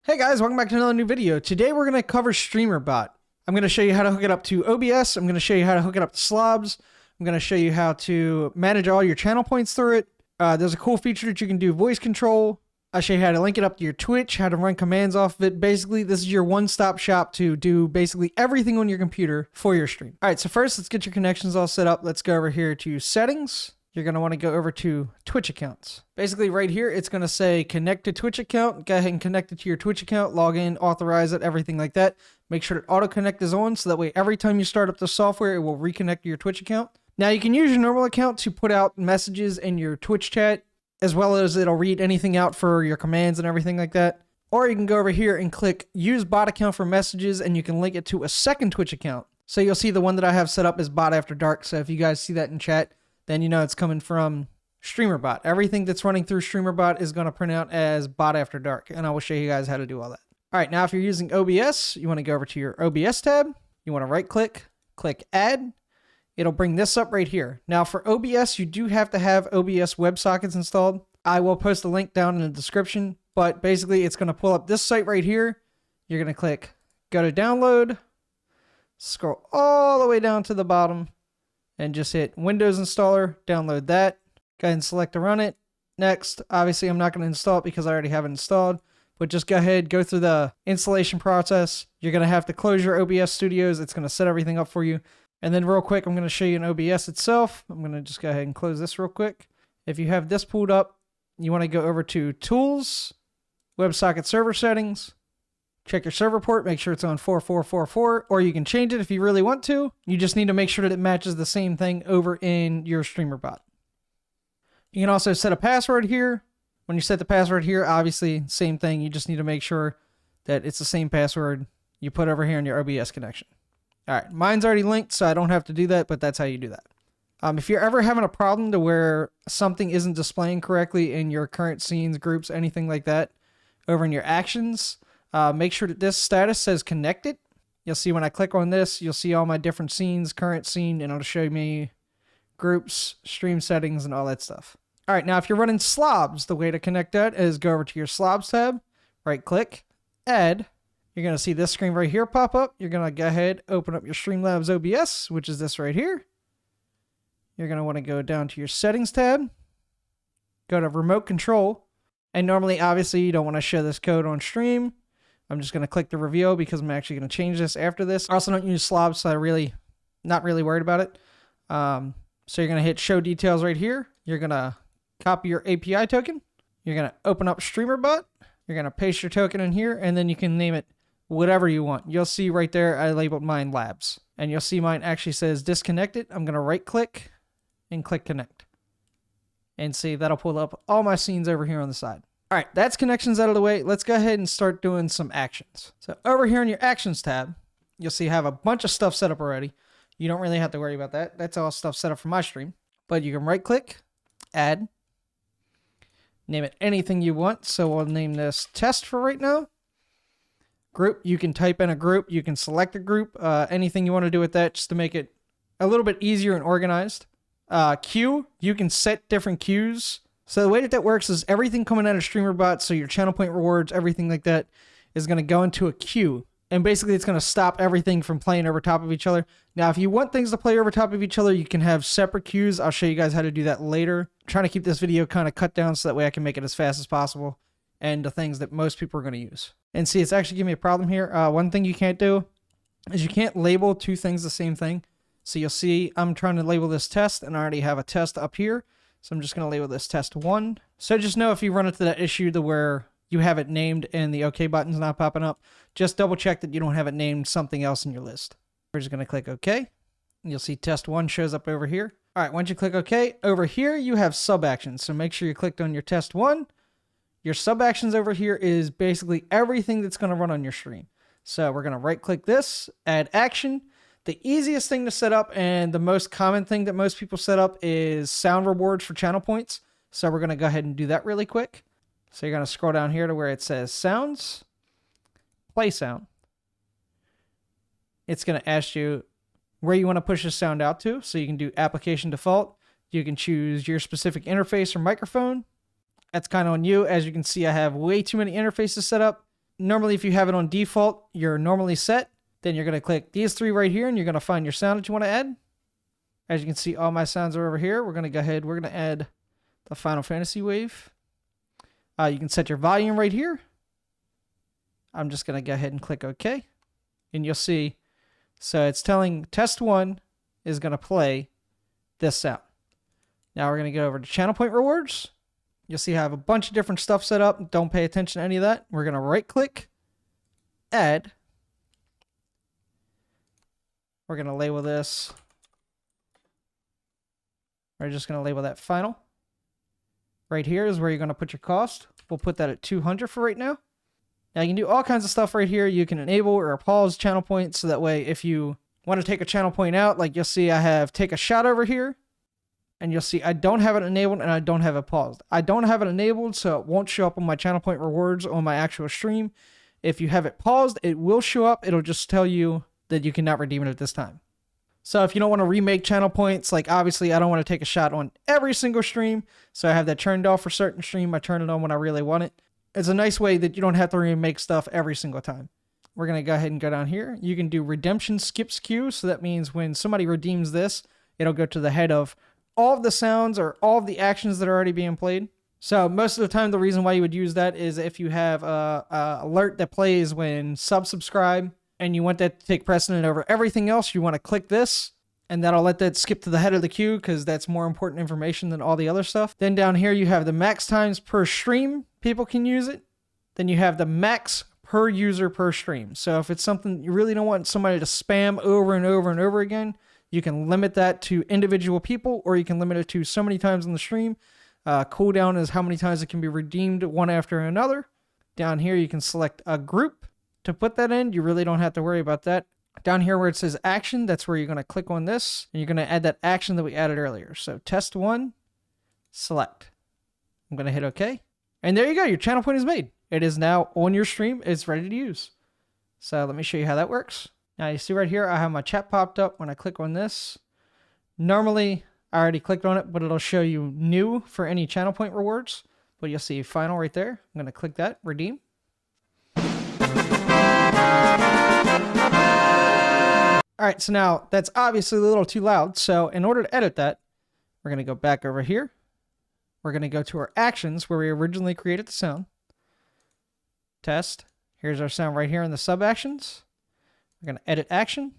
Hey guys, welcome back to another new video. Today we're going to cover Streamerbot. I'm going to show you how to hook it up to OBS. I'm going to show you how to hook it up to slobs. I'm going to show you how to manage all your channel points through it. There's a cool feature that you can do voice control. I'll show you how to link it up to your Twitch, how to run commands off of it. Basically, this is your one-stop shop to do basically everything on your computer for your stream. All right, so first let's get your connections all set up. Let's go over here to settings. You're going to want to go over to Twitch accounts. Basically right here, it's going to say connect to Twitch account. Go ahead and connect it to your Twitch account, log in, authorize it, everything like that. Make sure that auto connect is on so that way every time you start up the software, it will reconnect to your Twitch account. Now you can use your normal account to put out messages in your Twitch chat, as well as it'll read anything out for your commands and everything like that. Or you can go over here and click use bot account for messages and you can link it to a second Twitch account. So you'll see the one that I have set up is ClarkeAfterDark. So if you guys see that in chat, then you know it's coming from Streamerbot. Everything that's running through Streamerbot is going to print out as ClarkeAfterDark, and I will show you guys how to do all that. All right, now if you're using OBS, you want to go over to your OBS tab. You want to right-click, click Add. It'll bring this up right here. Now for OBS, you do have to have OBS WebSockets installed. I will post a link down in the description, but basically it's going to pull up this site right here. You're going to click Go to Download, scroll all the way down to the bottom, and just hit Windows Installer, download that. Go ahead and select to run it. Next, obviously I'm not going to install it because I already have it installed, but just go ahead, go through the installation process. You're going to have to close your OBS Studios. It's going to set everything up for you. And then real quick, I'm going to show you an OBS itself. I'm going to just go ahead and close this real quick. If you have this pulled up, you want to go over to Tools, WebSocket Server Settings. Check your server port, make sure it's on 4444, or you can change it if you really want to. You just need to make sure that it matches the same thing over in your Streamerbot. You can also set a password here. When you set the password here, obviously, same thing. You just need to make sure that it's the same password you put over here in your OBS connection. All right, mine's already linked, so I don't have to do that, but that's how you do that. If you're ever having a problem to where something isn't displaying correctly in your current scenes, groups, anything like that, over in your actions, make sure that this status says connected. You'll see when I click on this, you'll see all my different scenes, current scene, and it'll show me groups, stream settings, and all that stuff. All right, now if you're running slobs, the way to connect that is go over to your slobs tab, right click, add. You're going to see this screen right here pop up. You're going to go ahead, open up your Streamlabs OBS, which is this right here. You're going to want to go down to your settings tab, go to remote control, and normally, obviously, you don't want to show this code on stream. I'm just going to click the reveal because I'm actually going to change this after this. I also don't use slobs, so I'm not really worried about it. So you're going to hit show details right here. You're going to copy your API token. You're going to open up Streamerbot. You're going to paste your token in here, and then you can name it whatever you want. You'll see right there, I labeled mine Labs. And you'll see mine actually says disconnected. I'm going to right click and click connect. And see, that'll pull up all my scenes over here on the side. All right, that's connections out of the way. Let's go ahead and start doing some actions. So over here in your actions tab, you'll see I have a bunch of stuff set up already. You don't really have to worry about that. That's all stuff set up for my stream. But you can right click, add, name it anything you want. So we'll name this test for right now. Group, you can type in a group. You can select a group, anything you want to do with that just to make it a little bit easier and organized. Queue, you can set different queues. So the way that works is everything coming out of Streamerbot, so your channel point rewards, everything like that, is going to go into a queue. And basically it's going to stop everything from playing over top of each other. Now, if you want things to play over top of each other, you can have separate queues. I'll show you guys how to do that later. I'm trying to keep this video kind of cut down so that way I can make it as fast as possible and the things that most people are going to use. And see, it's actually giving me a problem here. One thing you can't do is you can't label two things the same thing. So you'll see I'm trying to label this test, and I already have a test up here. So I'm just going to label this test 1. So just know if you run into that issue to where you have it named and the OK button's not popping up, just double check that you don't have it named something else in your list. We're just going to click OK. And you'll see test 1 shows up over here. All right, once you click OK, over here you have sub actions. So make sure you clicked on your test 1. Your sub actions over here is basically everything that's going to run on your stream. So we're going to right click this, add action. The easiest thing to set up and the most common thing that most people set up is sound rewards for channel points. So we're going to go ahead and do that really quick. So you're going to scroll down here to where it says sounds, play sound. It's going to ask you where you want to push the sound out to. So you can do application default. You can choose your specific interface or microphone. That's kind of on you. As you can see, I have way too many interfaces set up. normally if you have it on default, you're normally set. Then you're going to click these three right here and you're going to find your sound that you want to add. As you can see, all my sounds are over here. We're going to go ahead. We're going to add the Final Fantasy wave. You can set your volume right here. I'm just going to go ahead and click OK. And you'll see, so it's telling test 1 is going to play this sound. Now we're going to go over to channel point rewards. You'll see I have a bunch of different stuff set up. Don't pay attention to any of that. We're going to right click, add. We're going to label this. We're just going to label that final. Right here is where you're going to put your cost. We'll put that at 200 for right now. Now you can do all kinds of stuff right here. You can enable or pause channel points, so that way if you want to take a channel point out, like you'll see I have take a shot over here, and you'll see I don't have it enabled and I don't have it paused. I don't have it enabled, so it won't show up on my channel point rewards on my actual stream. If you have it paused, it will show up. It'll just tell you that you cannot redeem it at this time. So if you don't want to remake channel points, like obviously I don't want to take a shot on every single stream, so I have that turned off for certain stream. I turn it on when I really want it. It's a nice way that you don't have to remake stuff every single time. We're going to go ahead and go down here. You can do redemption skips queue, so that means when somebody redeems this, it'll go to the head of all of the sounds or all of the actions that are already being played. So most of the time, the reason why you would use that is if you have a alert that plays when subscribe, and you want that to take precedent over everything else, you want to click this, and that'll let that skip to the head of the queue because that's more important information than all the other stuff. Then down here, you have the max times per stream people can use it. Then you have the max per user per stream. So if it's something you really don't want somebody to spam over and over and over again, you can limit that to individual people, or you can limit it to so many times on the stream. Cooldown is how many times it can be redeemed one after another. Down here, you can select a group. To put that in, you really don't have to worry about that. Down here where it says action, that's where you're going to click on this, and you're going to add that action that we added earlier. So test 1, select. I'm going to hit OK. And there you go. Your channel point is made. It is now on your stream. It's ready to use. So let me show you how that works. Now you see right here, I have my chat popped up when I click on this. Normally, I already clicked on it, but it'll show you new for any channel point rewards. But you'll see final right there. I'm going to click that, redeem. All right, so now that's obviously a little too loud. So in order to edit that, we're going to go back over here. We're going to go to our actions where we originally created the sound. Test. Here's our sound right here in the sub actions. We're going to edit action.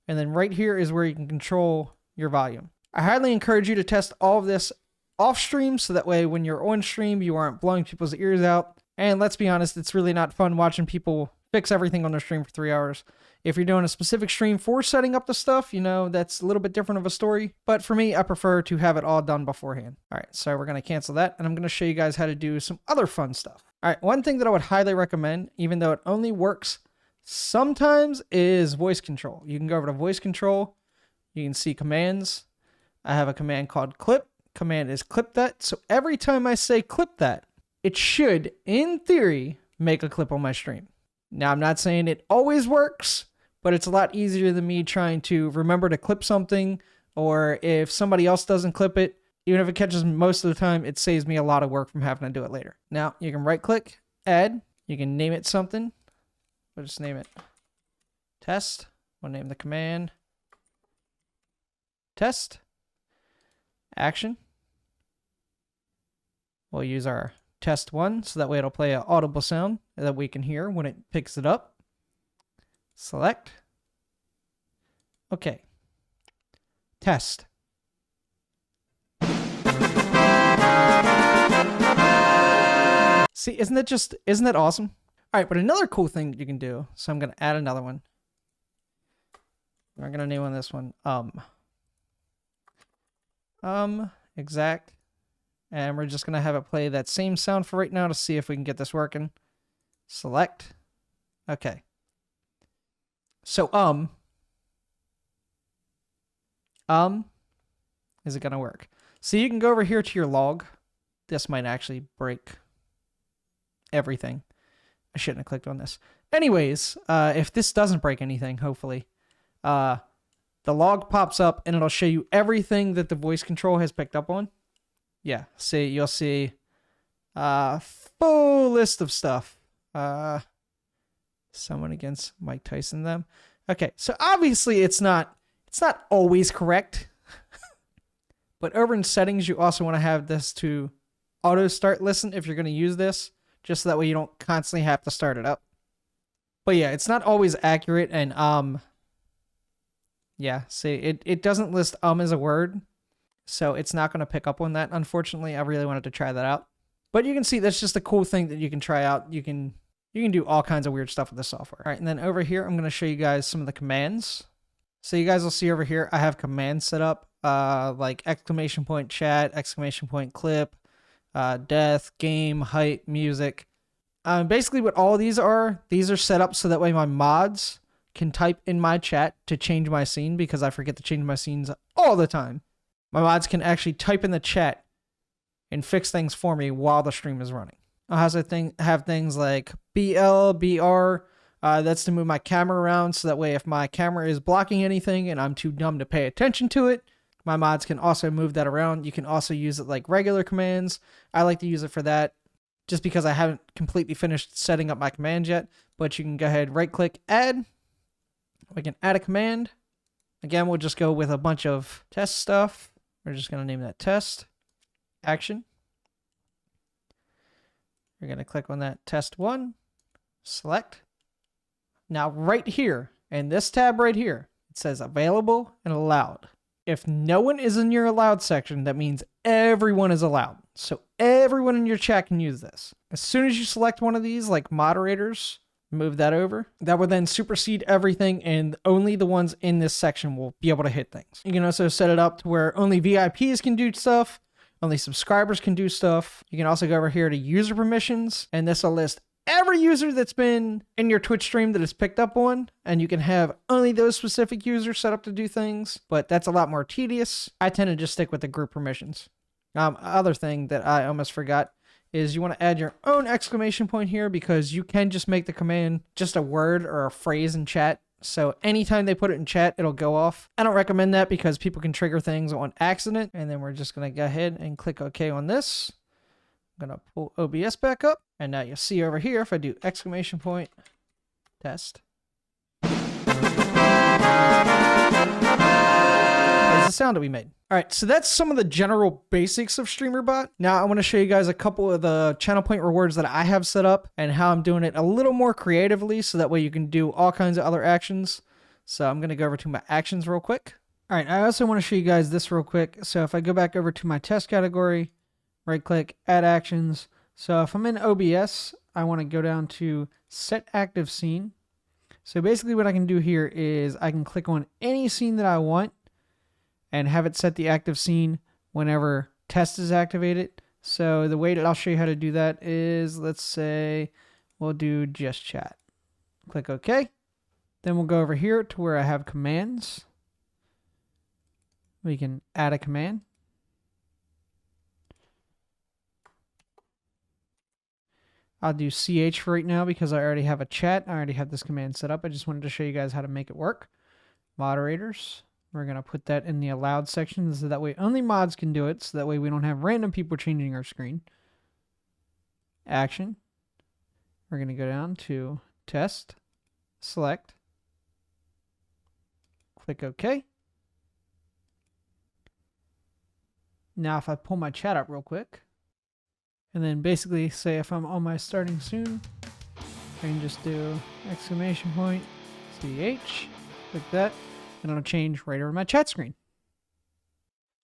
And then right here is where you can control your volume. I highly encourage you to test all of this off stream, so that way when you're on stream, you aren't blowing people's ears out. And let's be honest, it's really not fun watching people fix everything on their stream for 3 hours. If you're doing a specific stream for setting up the stuff, you know, that's a little bit different of a story. But for me, I prefer to have it all done beforehand. All right, so we're going to cancel that, and I'm going to show you guys how to do some other fun stuff. All right, one thing that I would highly recommend, even though it only works sometimes, is voice control. You can go over to voice control. You can see commands. I have a command called clip. Command is clip that. So every time I say clip that, it should, in theory, make a clip on my stream. Now, I'm not saying it always works, but it's a lot easier than me trying to remember to clip something, or if somebody else doesn't clip it, even if it catches most of the time, it saves me a lot of work from having to do it later. Now, you can right click, add, you can name it something. We'll just name it test. We'll name the command test. Action. We'll use our test 1, so that way it'll play an audible sound that we can hear when it picks it up. Select. Okay. Test. See, isn't that awesome? All right, but another cool thing you can do, so I'm going to add another one. We're going to name on this one, exact. And we're just going to have it play that same sound for right now to see if we can get this working. Select. Okay. So, is it going to work? So you can go over here to your log. This might actually break everything. I shouldn't have clicked on this. Anyways, if this doesn't break anything, hopefully, the log pops up and it'll show you everything that the voice control has picked up on. Yeah, see, you'll see a full list of stuff Someone against Mike Tyson them. Okay, so obviously it's not always correct. But over in settings, you also want to have this to auto start listen if you're going to use this, just so that way you don't constantly have to start it up. But yeah, it's not always accurate, and yeah, see, it doesn't list as a word, so it's not going to pick up on that. Unfortunately, I really wanted to try that out. But you can see that's just a cool thing that you can try out. You can do all kinds of weird stuff with this software. All right, and then over here, I'm going to show you guys some of the commands. So you guys will see over here, I have commands set up, like exclamation point chat, exclamation point clip, death, game, height, music. Basically what all of these are set up so that way my mods can type in my chat to change my scene, because I forget to change my scenes all the time. My mods can actually type in the chat and fix things for me while the stream is running. I also have things like BL, BR, that's to move my camera around, so that way if my camera is blocking anything and I'm too dumb to pay attention to it, my mods can also move that around. You can also use it like regular commands. I like to use it for that just because I haven't completely finished setting up my commands yet, but you can go ahead, right click, add. We can add a command. Again, we'll just go with a bunch of test stuff. We're just going to name that test action. You're going to click on that test 1, select. Now right here, in this tab right here, it says available and allowed. If no one is in your allowed section, that means everyone is allowed. So everyone in your chat can use this. As soon as you select one of these, like moderators, move that over. That will then supersede everything, and only the ones in this section will be able to hit things. You can also set it up to where only VIPs can do stuff, only subscribers can do stuff. You can also go over here to user permissions, and this will list every user that's been in your Twitch stream that is picked up on, and you can have only those specific users set up to do things, but that's a lot more tedious. I tend to just stick with the group permissions. Other thing that I almost forgot is you want to add your own exclamation point here, because you can just make the command just a word or a phrase in chat. So anytime they put it in chat, it'll go off. I don't recommend that because people can trigger things on accident. And then we're just going to go ahead and click OK on this. I'm going to pull OBS back up. And now you'll see over here, if I do exclamation point test, there's the sound that we made. All right, so that's some of the general basics of Streamerbot. Now I want to show you guys a couple of the channel point rewards that I have set up and how I'm doing it a little more creatively, so that way you can do all kinds of other actions. So I'm going to go over to my actions real quick. All right, I also want to show you guys this real quick. So if I go back over to my test category, right click, add actions. So if I'm in OBS, I want to go down to set active scene. So basically what I can do here is I can click on any scene that I want and have it set the active scene whenever test is activated. So the way that I'll show you how to do that is, let's say we'll do just chat. Click OK. Then we'll go over here to where I have commands. We can add a command. I'll do CH for right now because I already have a chat. I already have this command set up. I just wanted to show you guys how to make it work. Moderators. We're going to put that in the allowed section so that way only mods can do it. So that way we don't have random people changing our screen. Action. We're going to go down to test. Select. Click OK. Now if I pull my chat up real quick, and then basically say if I'm on my starting soon, I can just do exclamation point CH, like that, and it'll change right over my chat screen.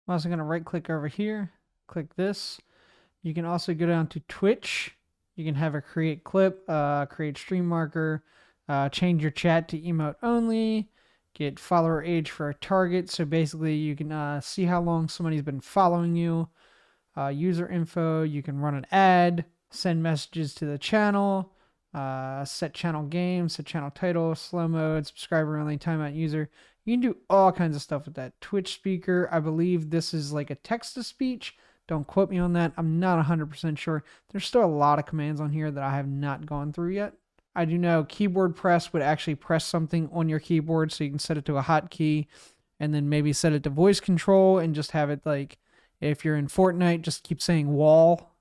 I'm also going to right click over here, click this. You can also go down to Twitch. You can have a create clip, create stream marker, change your chat to emote only, get follower age for a target. So basically you can see how long somebody's been following you. User info, you can run an ad, send messages to the channel, set channel game, set channel title, slow mode, subscriber only, timeout user. You can do all kinds of stuff with that. Twitch speaker, I believe this is like a text to speech. Don't quote me on that. I'm not 100% sure. There's still a lot of commands on here that I have not gone through yet. I do know keyboard press would actually press something on your keyboard, so you can set it to a hotkey and then maybe set it to voice control and just have it like, if you're in Fortnite, just keep saying wall.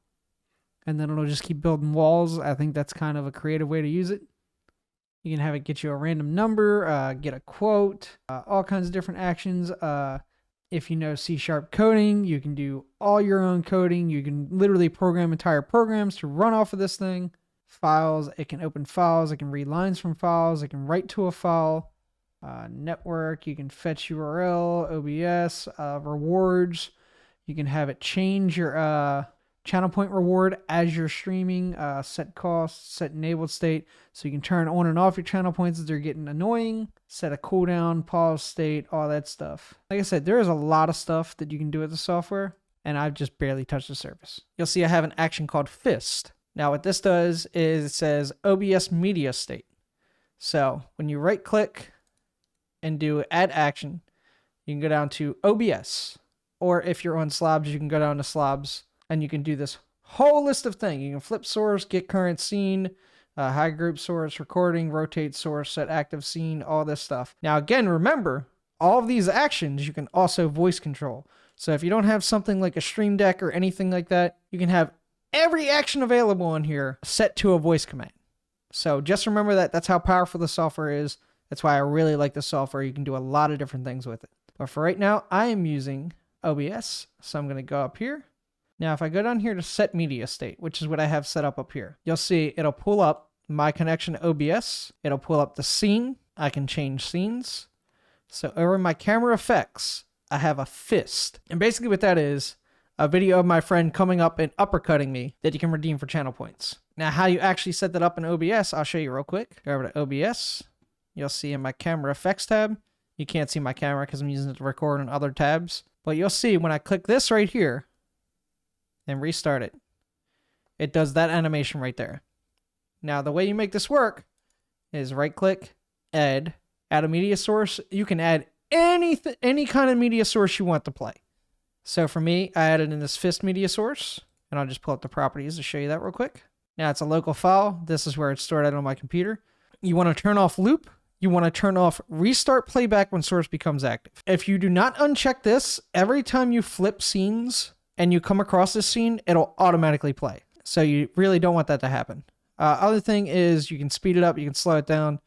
and then it'll just keep building walls. I think that's kind of a creative way to use it. You can have it get you a random number, get a quote, all kinds of different actions. If you know C# coding, you can do all your own coding. You can literally program entire programs to run off of this thing. Files, it can open files, it can read lines from files, it can write to a file. Network, you can fetch URL, OBS, rewards. You can have it change your channel point reward as you're streaming, set cost, set enabled state, so you can turn on and off your channel points if they're getting annoying, set a cooldown, pause state, all that stuff. Like I said, there is a lot of stuff that you can do with the software, and I've just barely touched the surface. You'll see I have an action called Fist. Now what this does is it says OBS media state. So when you right click and do add action, you can go down to OBS, or if you're on slobs, you can go down to slobs. And you can do this whole list of things. You can flip source, get current scene, hide group source, recording, rotate source, set active scene, all this stuff. Now, again, remember, all of these actions you can also voice control. So if you don't have something like a Stream Deck or anything like that, you can have every action available in here set to a voice command. So just remember that. That's how powerful the software is. That's why I really like the software. You can do a lot of different things with it. But for right now, I am using OBS. So I'm going to go up here. Now, if I go down here to set media state, which is what I have set up here, you'll see it'll pull up my connection to OBS. It'll pull up the scene. I can change scenes. So over my camera effects, I have a fist. And basically what that is, a video of my friend coming up and uppercutting me that you can redeem for channel points. Now, how you actually set that up in OBS, I'll show you real quick. Go over to OBS. You'll see in my camera effects tab. You can't see my camera because I'm using it to record on other tabs. But you'll see when I click this right here, and restart it, it does that animation right there. Now, the way you make this work is right click, add a media source. You can add any kind of media source you want to play. So for me, I added in this Fist media source, and I'll just pull up the properties to show you that real quick. Now it's a local file. This is where it's stored at on my computer. You want to turn off loop. You want to turn off restart playback when source becomes active. If you do not uncheck this, every time you flip scenes and you come across this scene, it'll automatically play. So you really don't want that to happen. Other thing is you can speed it up, you can slow it down,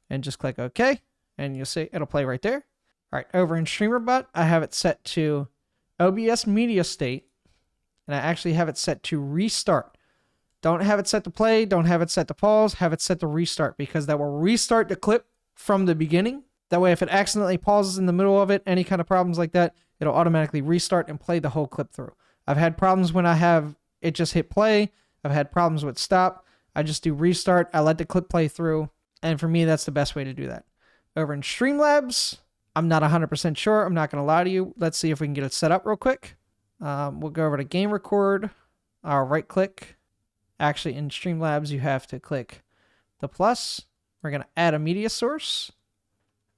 and just click OK, and you'll see it'll play right there. All right, over in Streamerbot, I have it set to OBS media state, and I actually have it set to restart. Don't have it set to play, don't have it set to pause, have it set to restart, because that will restart the clip from the beginning. That way, if it accidentally pauses in the middle of it, any kind of problems like that, it'll automatically restart and play the whole clip through. I've had problems when I have it just hit play. I've had problems with stop. I just do restart. I let the clip play through. And for me, that's the best way to do that. Over in Streamlabs, I'm not 100% sure. I'm not going to lie to you. Let's see if we can get it set up real quick. We'll go over to game record. I'll right click. Actually, in Streamlabs, you have to click the plus. We're going to add a media source.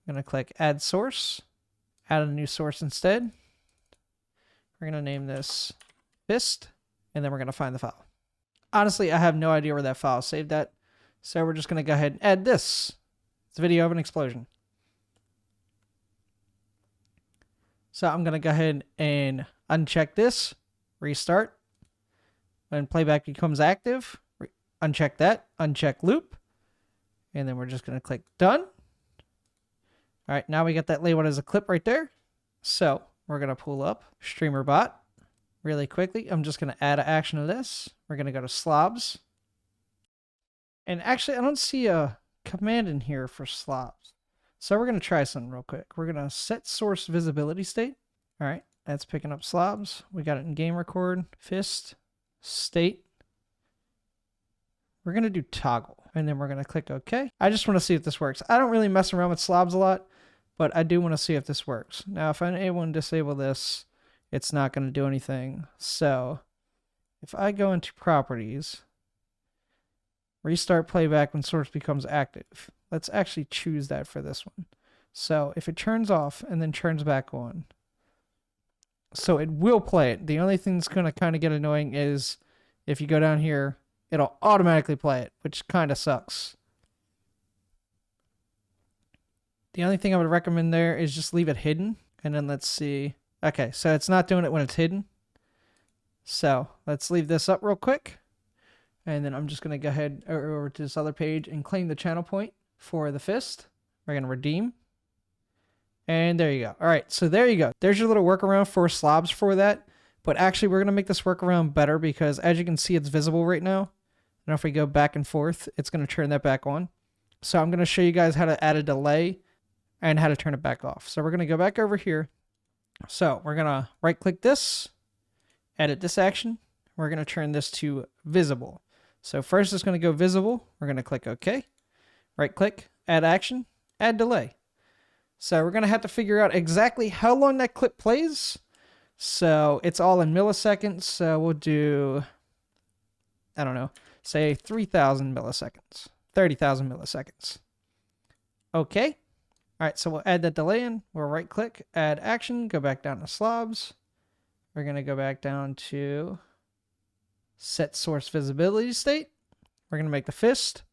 I'm going to click add source. Add a new source instead. We're going to name this Fist, and then we're going to find the file. Honestly, I have no idea where that file is saved at, so we're just going to go ahead and add this. It's a video of an explosion. So I'm going to go ahead and uncheck this, restart. When playback becomes active, uncheck that, uncheck loop, and then we're just going to click done. All right, now we got that labeled as a clip right there. So we're going to pull up Streamerbot really quickly. I'm just going to add an action to this. We're going to go to slobs. And actually, I don't see a command in here for slobs. So we're going to try something real quick. We're going to set source visibility state. All right, that's picking up slobs. We got it in game record, Fist, state. We're going to do toggle, and then we're going to click OK. I just want to see if this works. I don't really mess around with slobs a lot, but I do want to see if this works. Now, if I'm able to disable this, it's not going to do anything. So if I go into properties, restart playback when source becomes active. Let's actually choose that for this one. So if it turns off and then turns back on, so it will play it. The only thing that's going to kind of get annoying is if you go down here, it'll automatically play it, which kind of sucks. The only thing I would recommend there is just leave it hidden. And then let's see. Okay, so it's not doing it when it's hidden. So let's leave this up real quick. And then I'm just going to go ahead over to this other page and claim the channel point for the fist. We're going to redeem. And there you go. All right, so there you go. There's your little workaround for slobs for that. But actually, we're going to make this workaround better because as you can see, it's visible right now. And if we go back and forth, it's going to turn that back on. So I'm going to show you guys how to add a delay and how to turn it back off. So we're going to go back over here. So we're going to right click this, edit this action. We're going to turn this to visible. So first it's going to go visible. We're going to click OK. Right click, add action, add delay. So we're going to have to figure out exactly how long that clip plays. So it's all in milliseconds. So we'll do, I don't know, say 3,000 milliseconds, 30,000 milliseconds. Okay. All right, so we'll add that delay in. We'll right click, add action, go back down to slobs. We're going to go back down to set source visibility state. We're going to make the fist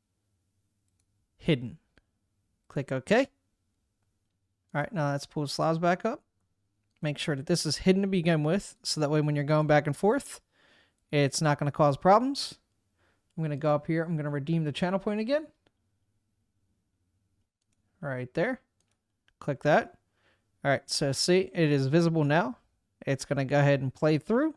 hidden. Click OK. All right, now let's pull slobs back up. Make sure that this is hidden to begin with, so that way when you're going back and forth, it's not going to cause problems. I'm going to go up here. I'm going to redeem the channel point again. Right there. Click that. All right, so see, it is visible now. It's going to go ahead and play through.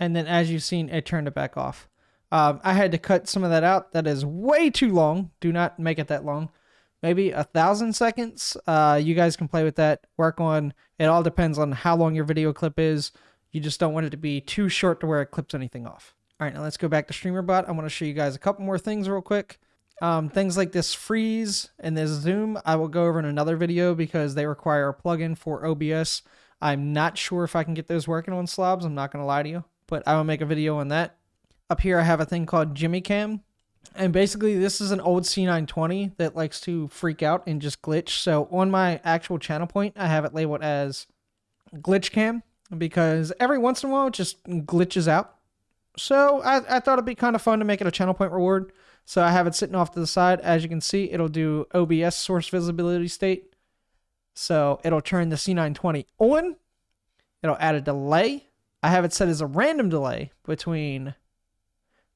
And then as you've seen, it turned it back off. I had to cut some of that out. That is way too long. Do not make it that long. Maybe 1,000 seconds. You guys can play with that. Work on, it all depends on how long your video clip is. You just don't want it to be too short to where it clips anything off. All right, now let's go back to Streamerbot. I want to show you guys a couple more things real quick. Things like this freeze and this zoom, I will go over in another video because they require a plugin for OBS. I'm not sure if I can get those working on slobs. I'm not going to lie to you, but I will make a video on that. Up here, I have a thing called Jimmy Cam. And basically, this is an old C920 that likes to freak out and just glitch. So on my actual channel point, I have it labeled as Glitch Cam because every once in a while, it just glitches out. So I thought it'd be kind of fun to make it a channel point reward. So I have it sitting off to the side. As you can see, it'll do OBS source visibility state. So it'll turn the C920 on. It'll add a delay. I have it set as a random delay between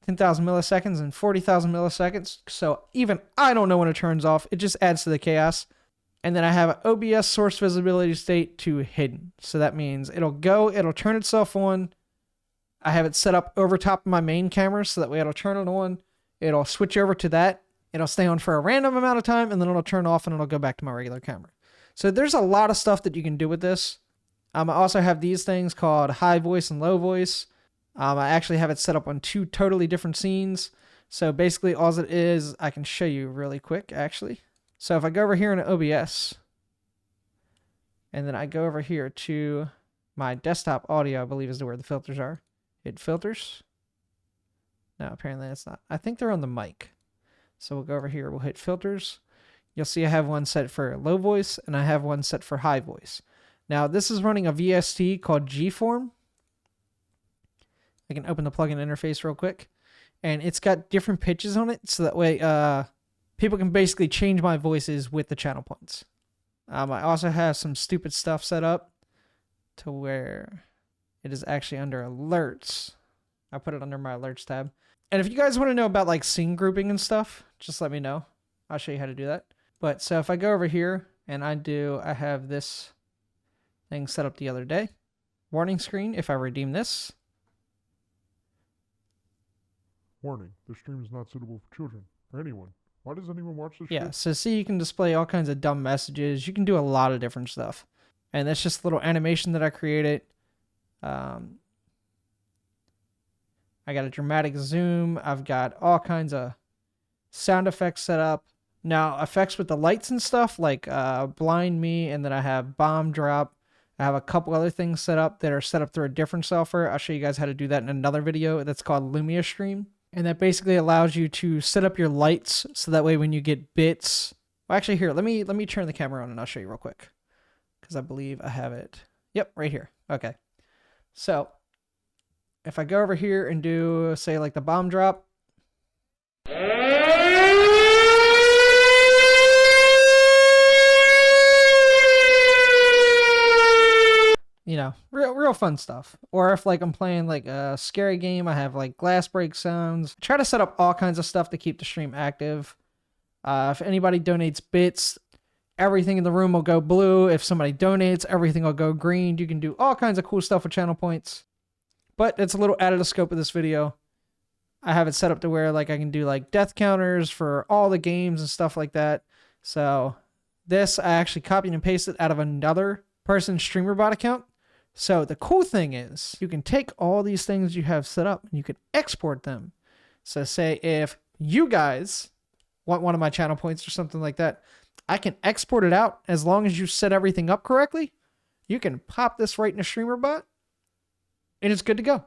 10,000 milliseconds and 40,000 milliseconds. So even I don't know when it turns off. It just adds to the chaos. And then I have an OBS source visibility state to hidden. So that means it'll turn itself on. I have it set up over top of my main camera so that way it'll turn it on. It'll switch over to that. It'll stay on for a random amount of time and then it'll turn off and it'll go back to my regular camera. So there's a lot of stuff that you can do with this. I also have these things called high voice and low voice. I actually have it set up on 2 totally different scenes. So basically all it is, I can show you really quick actually. So if I go over here into OBS and then I go over here to my desktop audio, I believe is where the filters are. Hit filters. No, apparently that's not. I think they're on the mic. So we'll go over here. We'll hit filters. You'll see I have one set for low voice and I have one set for high voice. Now this is running a VST called G-Form. I can open the plugin interface real quick. And it's got different pitches on it. So that way people can basically change my voices with the channel points. I also have some stupid stuff set up to where it is actually under alerts. I put it under my alerts tab. And if you guys want to know about like scene grouping and stuff, just let me know. I'll show you how to do that. But so if I go over here and I have this thing set up the other day. Warning screen if I redeem this. Warning, this stream is not suitable for children or anyone. Why does anyone watch this Yeah, shit? so see you can display all kinds of dumb messages. You can do a lot of different stuff. And that's just a little animation that I created. I got a dramatic zoom. I've got all kinds of sound effects set up. Now, effects with the lights and stuff, like blind me, and then I have bomb drop. I have a couple other things set up that are set up through a different software. I'll show you guys how to do that in another video that's called Lumia Stream. And that basically allows you to set up your lights so that way when you get bits... Well, actually, here, let me turn the camera on and I'll show you real quick. Because I believe I have it. Yep, right here. Okay. So, if I go over here and do, say, like the bomb drop. you know, real fun stuff. Or if like I'm playing like a scary game, I have like glass break sounds. Try to set up all kinds of stuff to keep the stream active. If anybody donates bits, everything in the room will go blue. If somebody donates, everything will go green. You can do all kinds of cool stuff with channel points. But it's a little out of the scope of this video. I have it set up to where like I can do like death counters for all the games and stuff like that. So this I actually copied and pasted out of another person's Streamerbot account. So the cool thing is you can take all these things you have set up and you can export them. So say if you guys want one of my channel points or something like that, I can export it out as long as you set everything up correctly. You can pop this right in a Streamerbot and it's good to go.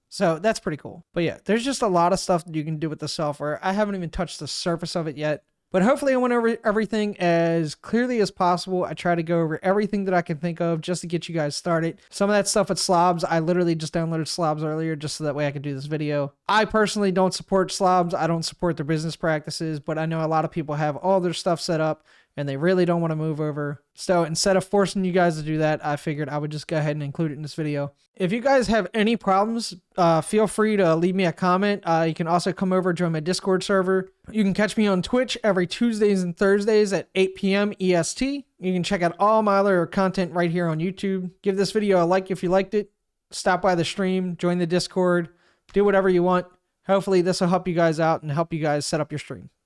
So that's pretty cool. But yeah, there's just a lot of stuff that you can do with the software. I haven't even touched the surface of it yet. But hopefully I went over everything as clearly as possible. I try to go over everything that I can think of just to get you guys started. Some of that stuff with slobs, I literally just downloaded slobs earlier just so that way I could do this video. I personally don't support slobs. I don't support their business practices, but I know a lot of people have all their stuff set up and they really don't want to move over. So instead of forcing you guys to do that, I figured I would just go ahead and include it in this video. If you guys have any problems, feel free to leave me a comment. You can also come over and join my Discord server. You can catch me on Twitch every Tuesdays and Thursdays at 8 p.m. EST. You can check out all my other content right here on YouTube. Give this video a like if you liked it. Stop by the stream, join the Discord, do whatever you want. Hopefully this will help you guys out and help you guys set up your stream.